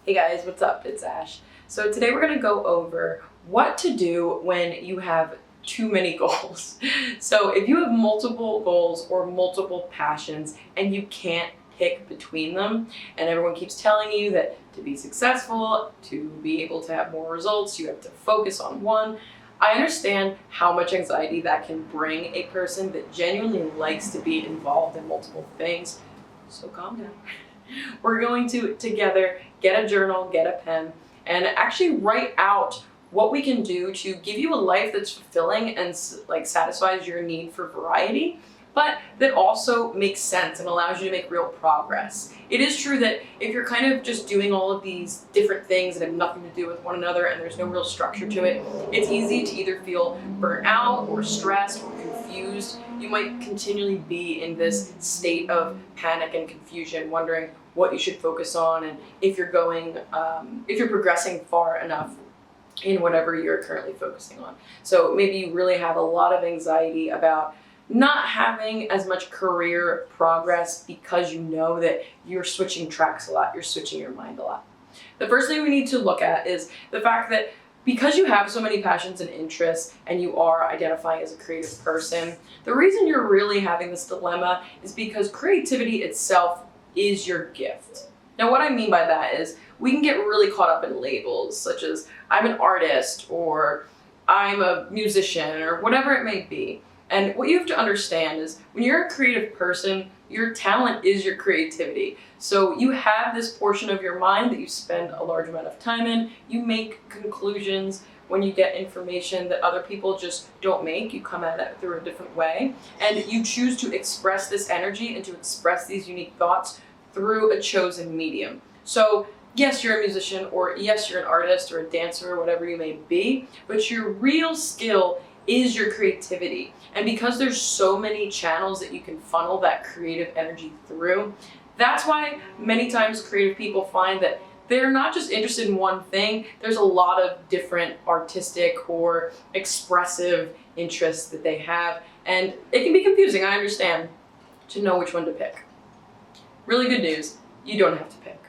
Hey guys, what's up? It's Ash. So today we're going to go over what to do when you have too many goals. So if you have multiple goals or multiple passions and you can't pick between them, and everyone keeps telling you that to be successful, to be able to have more results, you have to focus on one, I understand how much anxiety that can bring a person that genuinely likes to be involved in multiple things. So calm down. We're going to together get a journal, get a pen, and actually write out what we can do to give you a life that's fulfilling and satisfies your need for variety, but that also makes sense and allows you to make real progress. It is true that if you're kind of just doing all of these different things that have nothing to do with one another and there's no real structure to it, it's easy to either feel burnt out or stressed or confused. You might continually be in this state of panic and confusion, wondering what you should focus on and if you're progressing far enough in whatever you're currently focusing on. So maybe you really have a lot of anxiety about not having as much career progress because you know that you're switching tracks a lot, you're switching your mind a lot. The first thing we need to look at is the fact that because you have so many passions and interests and you are identifying as a creative person, the reason you're really having this dilemma is because creativity itself is your gift. Now, what I mean by that is we can get really caught up in labels such as I'm an artist or I'm a musician or whatever it may be. And what you have to understand is when you're a creative person, your talent is your creativity. So you have this portion of your mind that you spend a large amount of time in. You make conclusions when you get information that other people just don't make. You come at it through a different way. And you choose to express this energy and to express these unique thoughts through a chosen medium. So yes, you're a musician, or yes, you're an artist or a dancer or whatever you may be, but your real skill is your creativity. And because there's so many channels that you can funnel that creative energy through, that's why many times creative people find that they're not just interested in one thing. There's a lot of different artistic or expressive interests that they have, and it can be confusing, I understand, to know which one to pick. Really good news, you don't have to pick.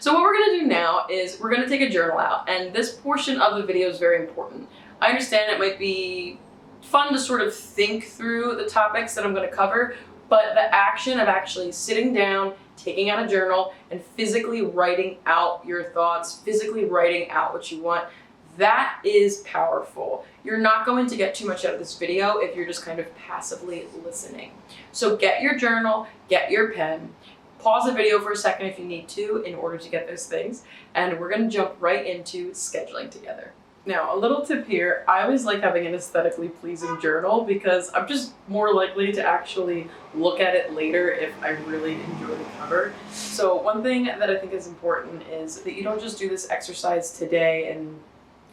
So what we're gonna do now is we're gonna take a journal out, and this portion of the video is very important. I understand it might be fun to sort of think through the topics that I'm going to cover, but the action of actually sitting down, taking out a journal, and physically writing out your thoughts, physically writing out what you want, that is powerful. You're not going to get too much out of this video if you're just kind of passively listening. So get your journal, get your pen, pause the video for a second if you need to in order to get those things, and we're going to jump right into scheduling together. Now, a little tip here, I always like having an aesthetically pleasing journal because I'm just more likely to actually look at it later if I really enjoy the cover. So one thing that I think is important is that you don't just do this exercise today and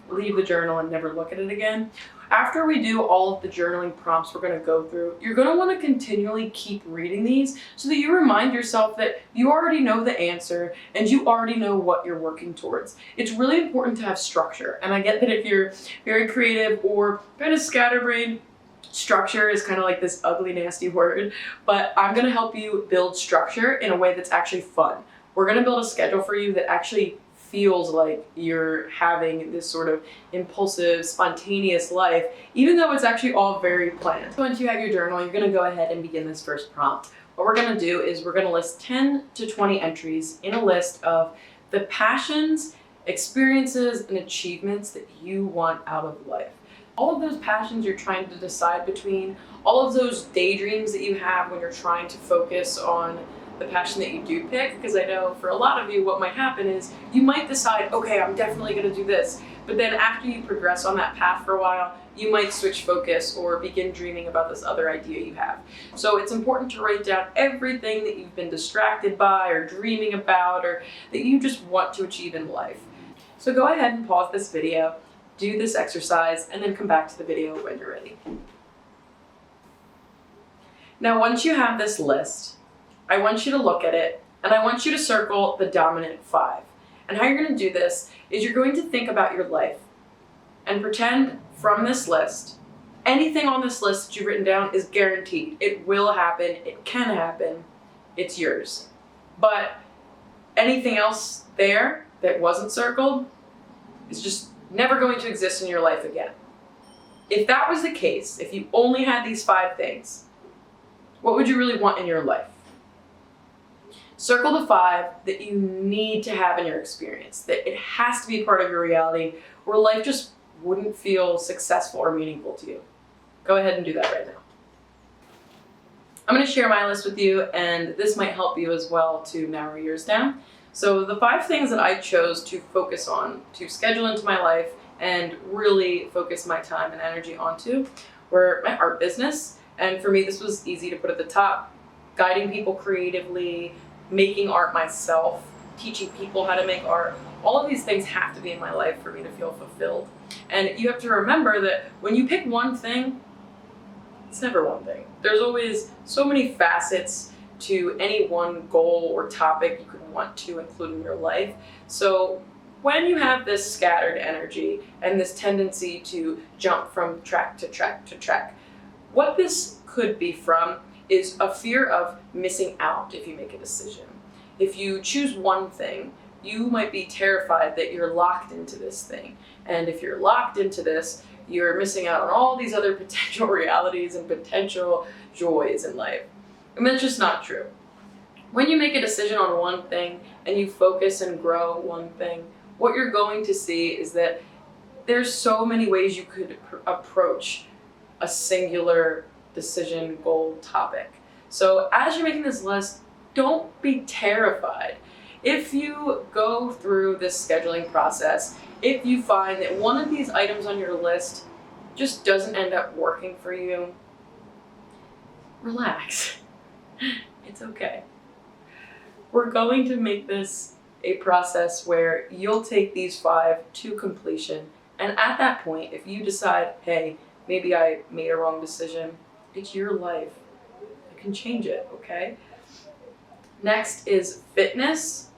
leave the journal and never look at it again. After we do all of the journaling prompts we're going to go through, you're going to want to continually keep reading these so that you remind yourself that you already know the answer and you already know what you're working towards. It's really important to have structure, and I get that if you're very creative or kind of scatterbrained, structure is kind of like this ugly, nasty word, but I'm going to help you build structure in a way that's actually fun. We're going to build a schedule for you that actually feels like you're having this sort of impulsive, spontaneous life, even though it's actually all very planned. So once you have your journal, you're gonna go ahead and begin this first prompt. What we're gonna do is we're gonna list 10 to 20 entries in a list of the passions, experiences, and achievements that you want out of life. All of those passions you're trying to decide between, all of those daydreams that you have when you're trying to focus on the passion that you do pick, because I know for a lot of you what might happen is you might decide, okay, I'm definitely going to do this, but then after you progress on that path for a while, you might switch focus or begin dreaming about this other idea you have. So it's important to write down everything that you've been distracted by or dreaming about or that you just want to achieve in life. So go ahead and pause this video, do this exercise, and then come back to the video when you're ready. Now, once you have this list, I want you to look at it, and I want you to circle the dominant 5. And how you're going to do this is you're going to think about your life and pretend from this list, anything on this list that you've written down is guaranteed. It will happen. It can happen. It's yours. But anything else there that wasn't circled is just never going to exist in your life again. If that was the case, if you only had these 5 things, what would you really want in your life? Circle the 5 that you need to have in your experience, that it has to be part of your reality, or life just wouldn't feel successful or meaningful to you. Go ahead and do that right now. I'm going to share my list with you, and this might help you as well to narrow yours down. So the 5 things that I chose to focus on, to schedule into my life and really focus my time and energy onto, were my art business. And for me, this was easy to put at the top: guiding people creatively, making art myself, teaching people how to make art. All of these things have to be in my life for me to feel fulfilled. And you have to remember that when you pick one thing, it's never one thing. There's always so many facets to any one goal or topic you could want to include in your life. So when you have this scattered energy and this tendency to jump from track to track to track, what this could be from is a fear of missing out if you make a decision. If you choose one thing, you might be terrified that you're locked into this thing. And if you're locked into this, you're missing out on all these other potential realities and potential joys in life. And that's just not true. When you make a decision on one thing and you focus and grow one thing, what you're going to see is that there's so many ways you could approach a singular decision, goal, topic. So as you're making this list, don't be terrified. If you go through this scheduling process, if you find that one of these items on your list just doesn't end up working for you, relax. It's okay. We're going to make this a process where you'll take these 5 to completion. And at that point, if you decide, hey, maybe I made a wrong decision, it's your life. You can change it, okay? Next is fitness,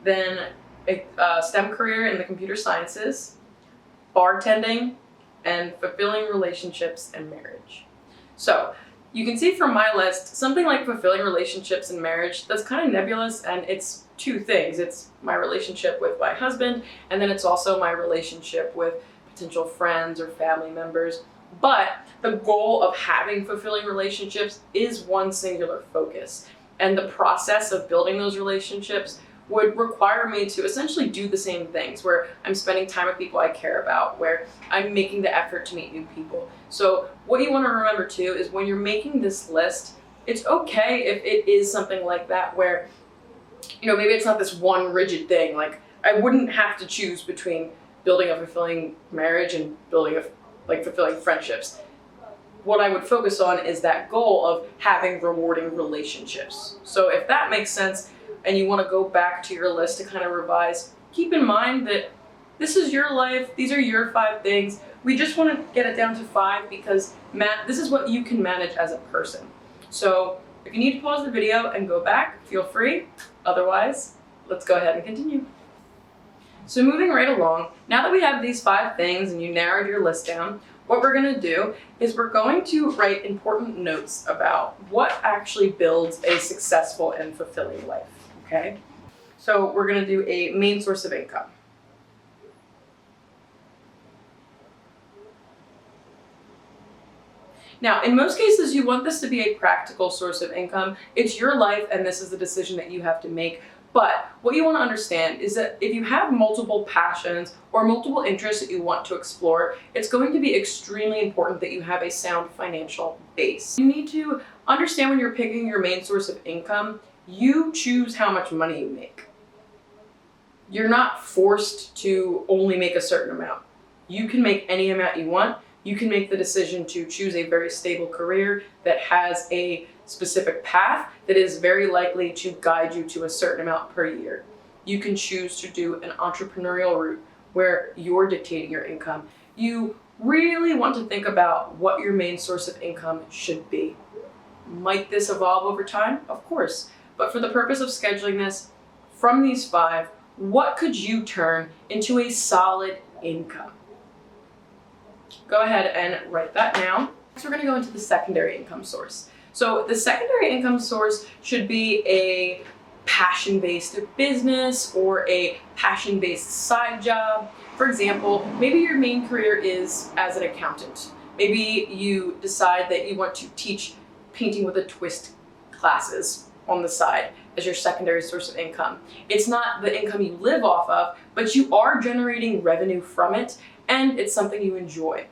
then a STEM career in the computer sciences, bartending, and fulfilling relationships and marriage. So you can see from my list, something like fulfilling relationships and marriage, that's kind of nebulous, and it's 2 things. It's my relationship with my husband, and then it's also my relationship with potential friends or family members. But the goal of having fulfilling relationships is one singular focus. And the process of building those relationships would require me to essentially do the same things, where I'm spending time with people I care about, where I'm making the effort to meet new people. So what you want to remember too is when you're making this list, it's okay if it is something like that, where, maybe it's not this one rigid thing. Like, I wouldn't have to choose between building a fulfilling marriage and building fulfilling friendships. What I would focus on is that goal of having rewarding relationships. So if that makes sense, and you want to go back to your list to kind of revise, keep in mind that this is your life, these are your 5 things. We just want to get it down to 5 because this is what you can manage as a person. So if you need to pause the video and go back, feel free. Otherwise, let's go ahead and continue. So moving right along, now that we have these 5 things and you narrowed your list down, what we're going to do is we're going to write important notes about what actually builds a successful and fulfilling life. Okay, so we're going to do a main source of income. Now, in most cases, you want this to be a practical source of income. It's your life, and this is the decision that you have to make. But what you want to understand is that if you have multiple passions or multiple interests that you want to explore, it's going to be extremely important that you have a sound financial base. You need to understand when you're picking your main source of income, you choose how much money you make. You're not forced to only make a certain amount. You can make any amount you want. You can make the decision to choose a very stable career that has a specific path that is very likely to guide you to a certain amount per year. You can choose to do an entrepreneurial route where you're dictating your income. You really want to think about what your main source of income should be. Might this evolve over time? Of course. But for the purpose of scheduling this, from these 5, what could you turn into a solid income? Go ahead and write that now. Next, we're going to go into the secondary income source. So the secondary income source should be a passion-based business or a passion-based side job. For example, maybe your main career is as an accountant. Maybe you decide that you want to teach painting with a twist classes on the side as your secondary source of income. It's not the income you live off of, but you are generating revenue from it, and it's something you enjoy.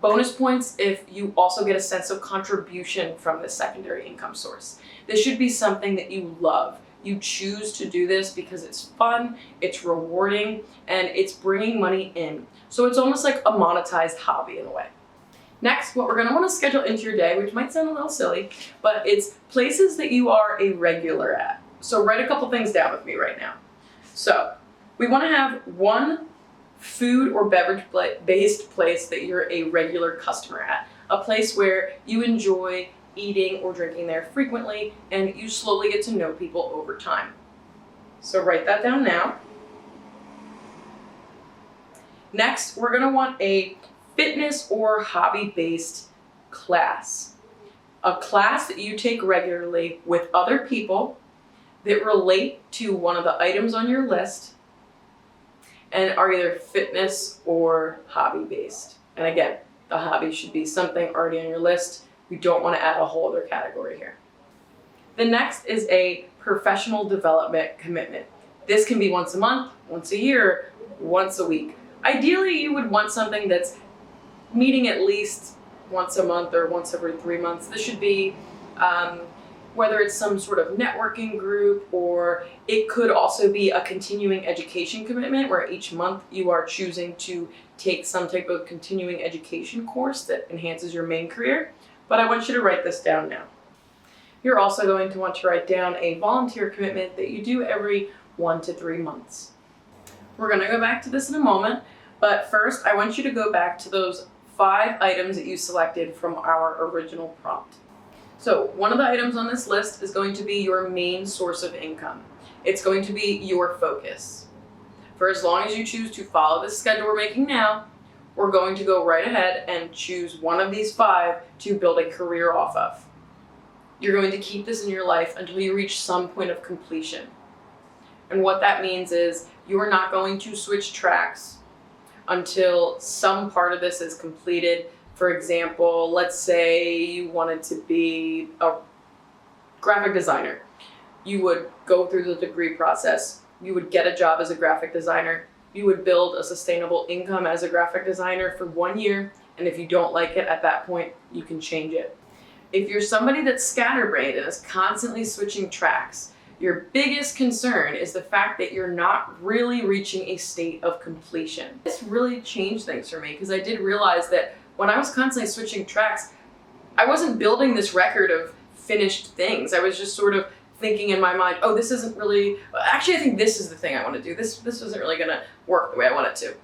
Bonus points if you also get a sense of contribution from this secondary income source. This should be something that you love. You choose to do this because it's fun, it's rewarding, and it's bringing money in. So it's almost like a monetized hobby in a way. Next, what we're going to want to schedule into your day, which might sound a little silly, but it's places that you are a regular at. So write a couple things down with me right now. So we want to have one food or beverage based place that you're a regular customer at. A place where you enjoy eating or drinking there frequently and you slowly get to know people over time. So write that down now. Next, we're going to want a fitness or hobby-based class. A class that you take regularly with other people that relate to one of the items on your list and are either fitness or hobby-based. And again, the hobby should be something already on your list. We don't want to add a whole other category here. The next is a professional development commitment. This can be once a month, once a year, once a week. Ideally, you would want something that's meeting at least once a month or once every 3 months. This should be whether it's some sort of networking group, or it could also be a continuing education commitment where each month you are choosing to take some type of continuing education course that enhances your main career. But I want you to write this down now. You're also going to want to write down a volunteer commitment that you do every 1 to 3 months. We're going to go back to this in a moment, but first I want you to go back to those 5 items that you selected from our original prompt. So one of the items on this list is going to be your main source of income. It's going to be your focus. For as long as you choose to follow this schedule we're making now, we're going to go right ahead and choose one of these 5 to build a career off of. You're going to keep this in your life until you reach some point of completion. And what that means is you are not going to switch tracks until some part of this is completed. For example, let's say you wanted to be a graphic designer. You would go through the degree process. You would get a job as a graphic designer. You would build a sustainable income as a graphic designer for 1 year. And if you don't like it at that point, you can change it. If you're somebody that's scatterbrained and is constantly switching tracks, your biggest concern is the fact that you're not really reaching a state of completion. This really changed things for me because I did realize that when I was constantly switching tracks, I wasn't building this record of finished things. I was just sort of thinking in my mind, oh, this isn't really, actually I think this is the thing I want to do. This isn't really gonna work the way I want it to.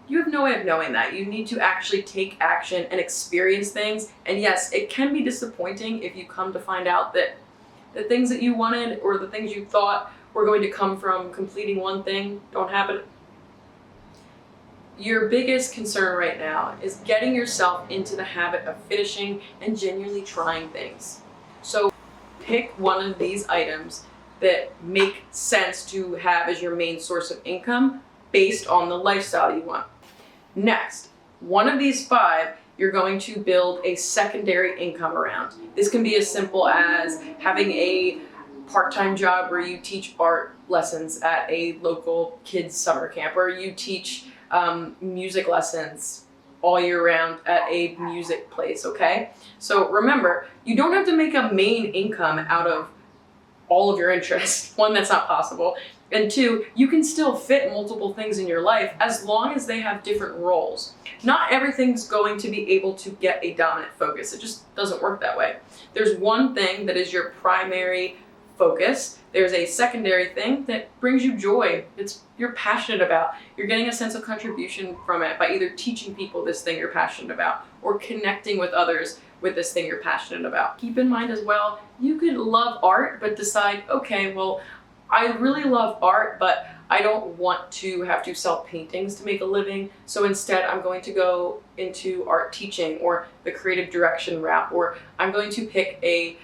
You have no way of knowing that. You need to actually take action and experience things. And yes, it can be disappointing if you come to find out that the things that you wanted or the things you thought were going to come from completing one thing don't happen. Your biggest concern right now is getting yourself into the habit of finishing and genuinely trying things. So pick one of these items that make sense to have as your main source of income based on the lifestyle you want. Next, one of these 5 you're going to build a secondary income around. This can be as simple as having a part-time job where you teach art lessons at a local kids summer camp, or you teach music lessons all year round at a music place, okay? So remember, you don't have to make a main income out of all of your interests. 1, that's not possible. And 2, you can still fit multiple things in your life as long as they have different roles. Not everything's going to be able to get a dominant focus. It just doesn't work that way. There's one thing that is your primary focus. There's a secondary thing that brings you joy. You're passionate about. You're getting a sense of contribution from it by either teaching people this thing you're passionate about or connecting with others with this thing you're passionate about. Keep in mind as well, you could love art but decide, okay, well, I really love art, but I don't want to have to sell paintings to make a living. So instead, I'm going to go into art teaching or the creative direction route, or I'm going to pick a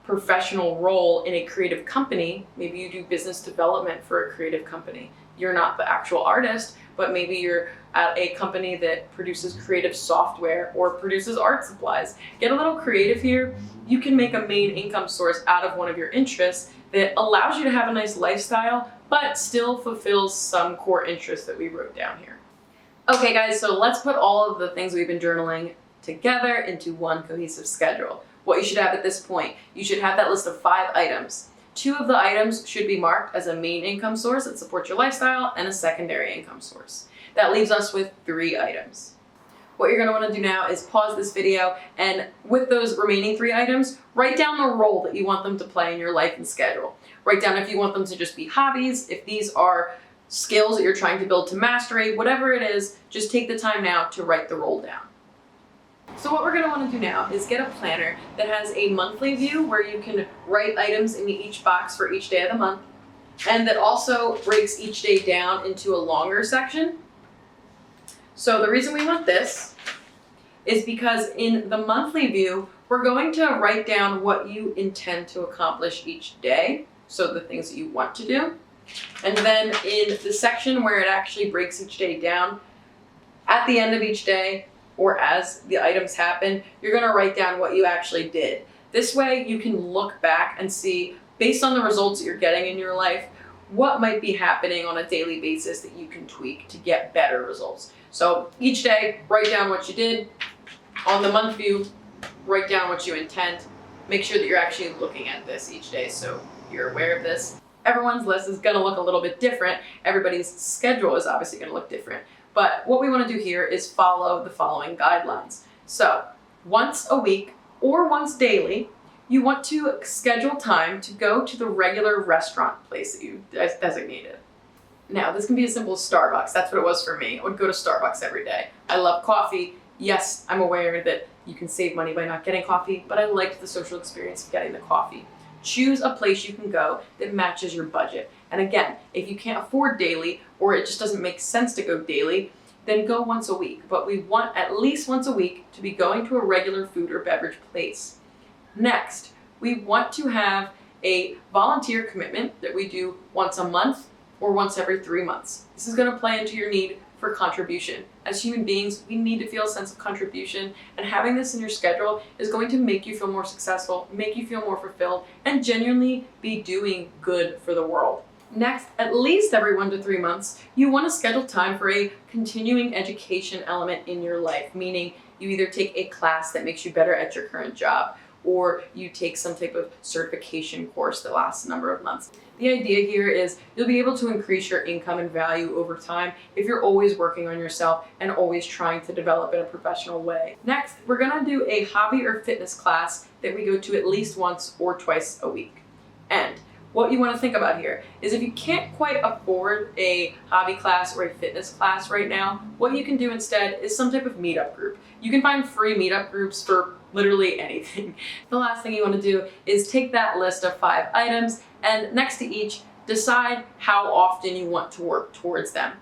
professional role in a creative company. Maybe you do business development for a creative company. You're not the actual artist, but maybe you're at a company that produces creative software or produces art supplies. Get a little creative here. You can make a main income source out of one of your interests that allows you to have a nice lifestyle, but still fulfills some core interests that we wrote down here. Okay guys, so let's put all of the things we've been journaling together into one cohesive schedule. What you should have at this point, you should have that list of 5 items. 2 of the items should be marked as a main income source that supports your lifestyle and a secondary income source. That leaves us with 3 items. What you're going to want to do now is pause this video and with those remaining 3 items, write down the role that you want them to play in your life and schedule. Write down if you want them to just be hobbies, if these are skills that you're trying to build to mastery, whatever it is, just take the time now to write the role down. So what we're going to want to do now is get a planner that has a monthly view where you can write items in each box for each day of the month, and that also breaks each day down into a longer section. So the reason we want this is because in the monthly view, we're going to write down what you intend to accomplish each day, so the things that you want to do. And then in the section where it actually breaks each day down, at the end of each day, or as the items happen, you're going to write down what you actually did. This way you can look back and see, based on the results that you're getting in your life, what might be happening on a daily basis that you can tweak to get better results. So each day, write down what you did. On the month view, write down what you intend. Make sure that you're actually looking at this each day so you're aware of this. Everyone's list is going to look a little bit different. Everybody's schedule is obviously going to look different. But what we want to do here is follow the following guidelines. So once a week or once daily, you want to schedule time to go to the regular restaurant place that you designated. Now, this can be as simple as Starbucks. That's what it was for me. I would go to Starbucks every day. I love coffee. Yes, I'm aware that you can save money by not getting coffee, but I liked the social experience of getting the coffee. Choose a place you can go that matches your budget. And again, if you can't afford daily or it just doesn't make sense to go daily, then go once a week. But we want at least once a week to be going to a regular food or beverage place. Next, we want to have a volunteer commitment that we do once a month or once every 3 months. This is going to play into your need for contribution. As human beings, we need to feel a sense of contribution, and having this in your schedule is going to make you feel more successful, make you feel more fulfilled, and genuinely be doing good for the world. Next, at least every 1 to 3 months, you want to schedule time for a continuing education element in your life, meaning you either take a class that makes you better at your current job, or you take some type of certification course that lasts a number of months. The idea here is you'll be able to increase your income and value over time if you're always working on yourself and always trying to develop in a professional way. Next, we're going to do a hobby or fitness class that we go to at least once or twice a week. And what you want to think about here is if you can't quite afford a hobby class or a fitness class right now, what you can do instead is some type of meetup group. You can find free meetup groups for literally anything. The last thing you want to do is take that list of 5 items and next to each, decide how often you want to work towards them.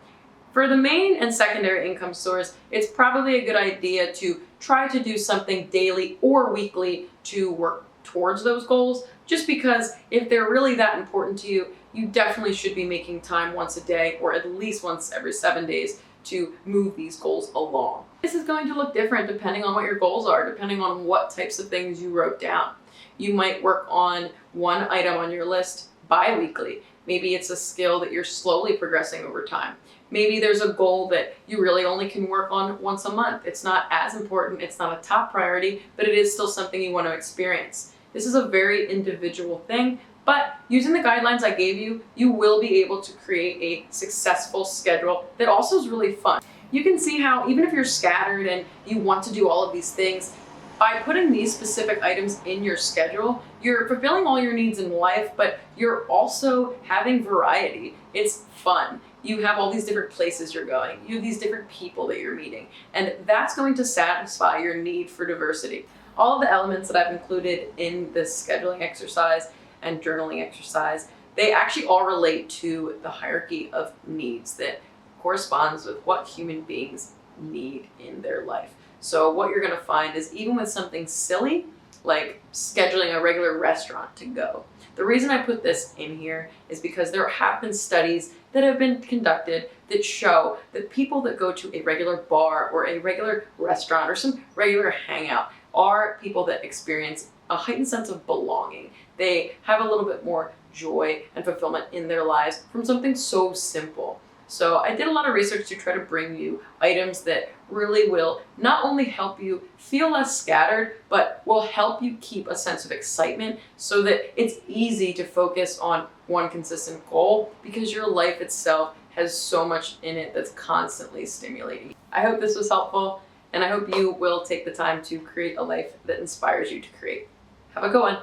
For the main and secondary income source, it's probably a good idea to try to do something daily or weekly to work towards those goals, just because if they're really that important to you, you definitely should be making time once a day or at least once every 7 days to move these goals along. This is going to look different depending on what your goals are, depending on what types of things you wrote down. You might work on one item on your list bi-weekly. Maybe it's a skill that you're slowly progressing over time. Maybe there's a goal that you really only can work on once a month. It's not as important, it's not a top priority, but it is still something you want to experience. This is a very individual thing, but using the guidelines I gave you, you will be able to create a successful schedule that also is really fun. You can see how even if you're scattered and you want to do all of these things, by putting these specific items in your schedule, you're fulfilling all your needs in life, but you're also having variety. It's fun. You have all these different places you're going. You have these different people that you're meeting, and that's going to satisfy your need for diversity. All of the elements that I've included in this scheduling exercise and journaling exercise, they actually all relate to the hierarchy of needs that corresponds with what human beings need in their life. So what you're going to find is even with something silly like scheduling a regular restaurant to go. The reason I put this in here is because there have been studies that have been conducted that show that people that go to a regular bar or a regular restaurant or some regular hangout are people that experience a heightened sense of belonging. They have a little bit more joy and fulfillment in their lives from something so simple. So I did a lot of research to try to bring you items that really will not only help you feel less scattered, but will help you keep a sense of excitement so that it's easy to focus on one consistent goal, because your life itself has so much in it that's constantly stimulating. I hope this was helpful, and I hope you will take the time to create a life that inspires you to create. Have a good one.